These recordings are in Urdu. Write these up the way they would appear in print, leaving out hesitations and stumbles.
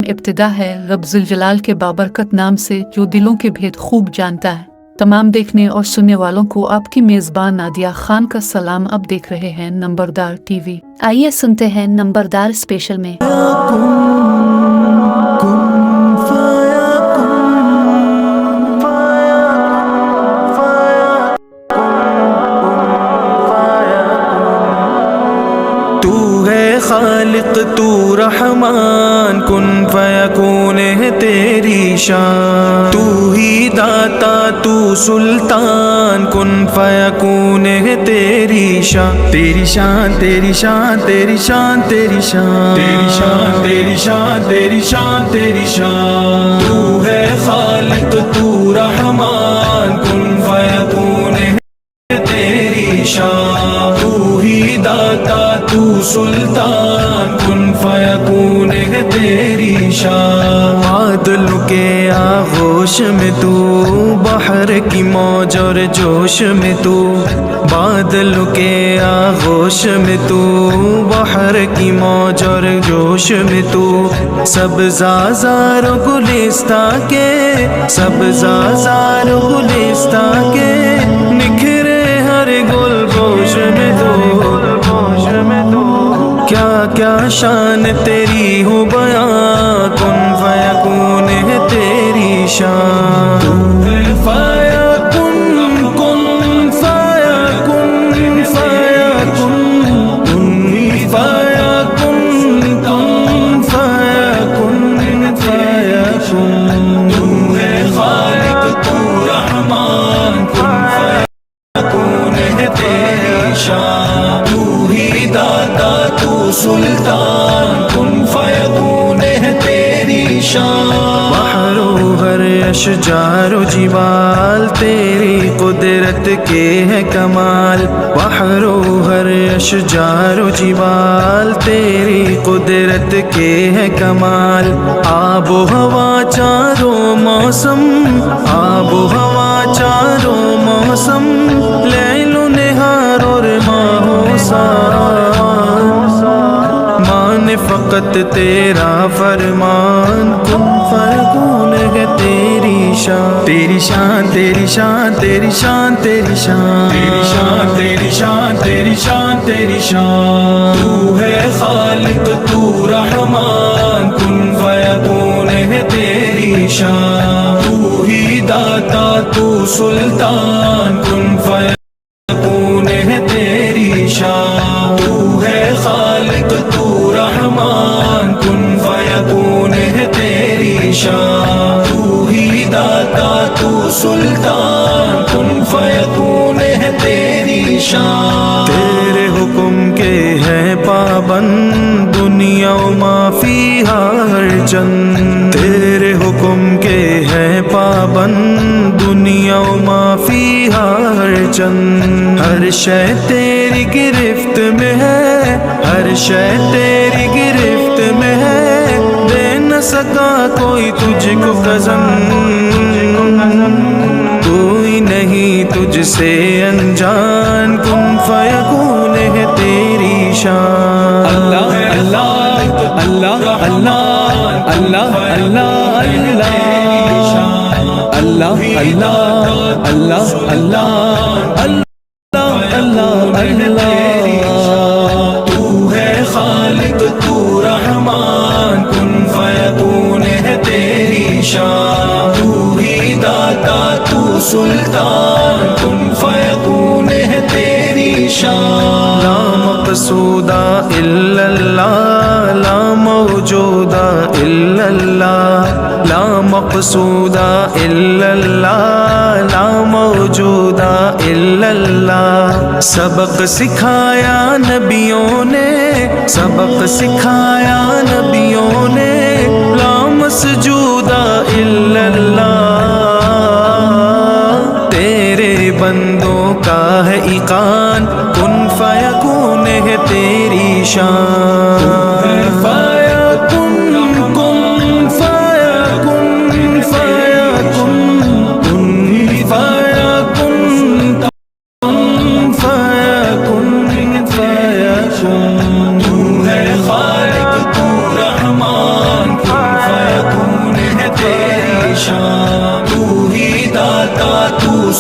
ابتدا ہے رب ذوالجلال کے بابرکت نام سے جو دلوں کے بھید خوب جانتا ہے۔ تمام دیکھنے اور سننے والوں کو آپ کی میزبان نادیہ خان کا سلام۔ اب دیکھ رہے ہیں نمبردار ٹی وی۔ آئیے سنتے ہیں نمبردار اسپیشل میں۔ خالق تو رحمان، کن فیکون ہے تیری شان، تو ہی داتا تو سلطان، کن فیکون ہے تیری شان، تیری شان تیری شان تیری شان تیری شان تیری شان تیری شان تیری شان تیری شان، تو ہے خالق تو رحمان، کن فیکون ہے تیری شان، تو ہی داتا تو سلطان، کن فیکون ہے تیری شان، بادلوں کے آغوش میں تو، بحر کی موج اور جوش میں تو، بادلوں کے آغوش میں تو، بحر کی موج اور جوش میں تو، سبزار و گلستان کے، سبزار و گلستان کے، نکھرے ہر گل گوش میں تو، کیا کیا شان تیری ہو بیان، کن فیکون ہے تیری شان، کن فیکون کن فیکون فیکون کن فیکون کن فیکون فیکون، تو ہے خالق تو رحمان، کن فیکون ہے تیری شان، تو ہی داتا تو سلطان، کن فیکون ہے تیری شان، بحر و ہر اشجار و جبال تیری قدرت کے ہے کمال، بحر و ہر اشجار و جبال تیری قدرت کے ہے کمال، آب و ہوا چاروں موسم، آب و ہوا چاروں موسم، لیل و نہار اور ماہ و سال، مان فقط تیرا فرمان، کن فیکون ہے تیری شان، تیری شان تیری شان تیری شان تیری شان تیری شان تیری شان تیری شان تیری شان، تو ہے خالق تو رحمان، کن فیکون ہے تیری شان، تو ہی داتا تو سلطان، کن فیکون ہے تیری شان، تو ہے خالق تو رحمان، کن فیکون ہے تیری شان، تو ہی داتا تو سلطان، کن فیکون ہے تیری شان، تیرے حکم کے ہے پابند دنیا و ما فیہا ہر چند، تیرے حکم کے ہے پابند دنیا و ما فیہا ہر چند، ہر شے تیری گرفت میں ہے، ہر شے تیری گرفت میں ہے، دے نہ سکا کوئی تجھ کو قسم، کوئی نہیں تجھ سے انجان، کن فیکون ہے تیری شان، اللہ اللہ اللہ اللہ اللہ اللہ اللہ اللہ اللہ اللہ اللہ اللہ، تو ہے خالق تو رحمان، کن فیکون ہے تیری شان، تو ہی داتا تو سلطان، کن فیکون ہے تیری شان، لا مقصود الا اللہ، لا موجود الا اللہ، لا مقصود الا اللہ، لا موجود الا اللہ، سبق سکھایا نبیوں نے، سبق سکھایا نبیوں نے، لا مسجود الا اللہ، تیرے بندوں کا ہے ایقان، کن فیکون ہے تیری شان،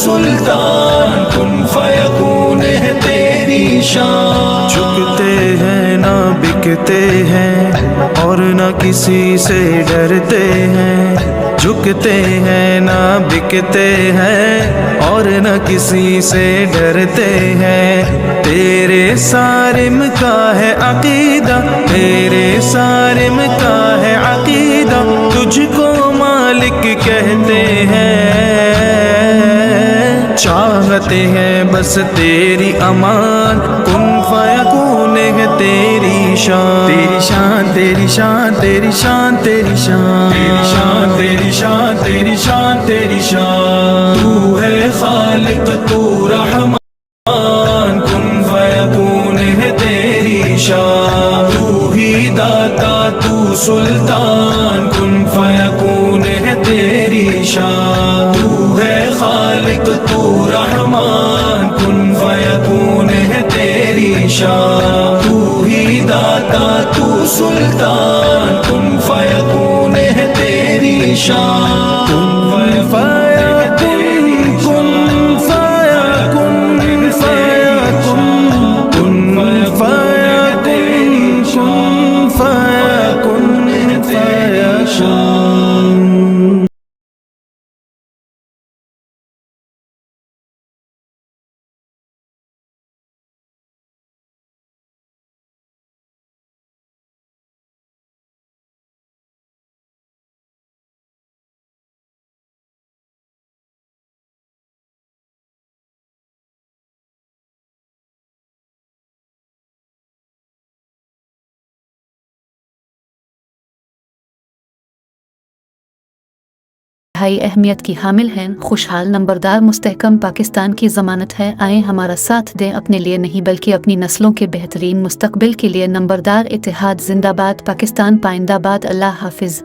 سلطان کن فیکون ہے تیری شان جھکتے ہیں نہ بکتے ہیں اور نہ کسی سے ڈرتے ہیں جھکتے ہیں نہ بکتے ہیں اور نہ کسی سے ڈرتے ہیں تیرے صارم کا ہے عقیدہ تیرے صارم کا ہے عقیدہ تجھ کو مالک کہتے ہیں چاہتے ہیں بس تیری امان کن فیکون ہے تیری شان تیری شان تیری شان تیری شان تیری شان تیری شان تیری شان تیری شان تو ہے خالق تو رحمان کن فیکون ہے تیری شان تو ہی داتا تو سلطان کن فیکون ہے تیری شان تو ہے خالق تو رحمان کن فیکون ہے تیری شان تو ہی داتا تو سلطان کن فیکون ہے تیری شان کن فیکون کن فیکون فیکون کن فیکون کن فیکون فیکون انتہائی اہمیت کی حامل ہیں خوشحال نمبردار مستحکم پاکستان کی ضمانت ہے آئیں ہمارا ساتھ دیں اپنے لیے نہیں بلکہ اپنی نسلوں کے بہترین مستقبل کے لیے نمبردار اتحاد زندہ باد پاکستان پائندہ باد اللہ حافظ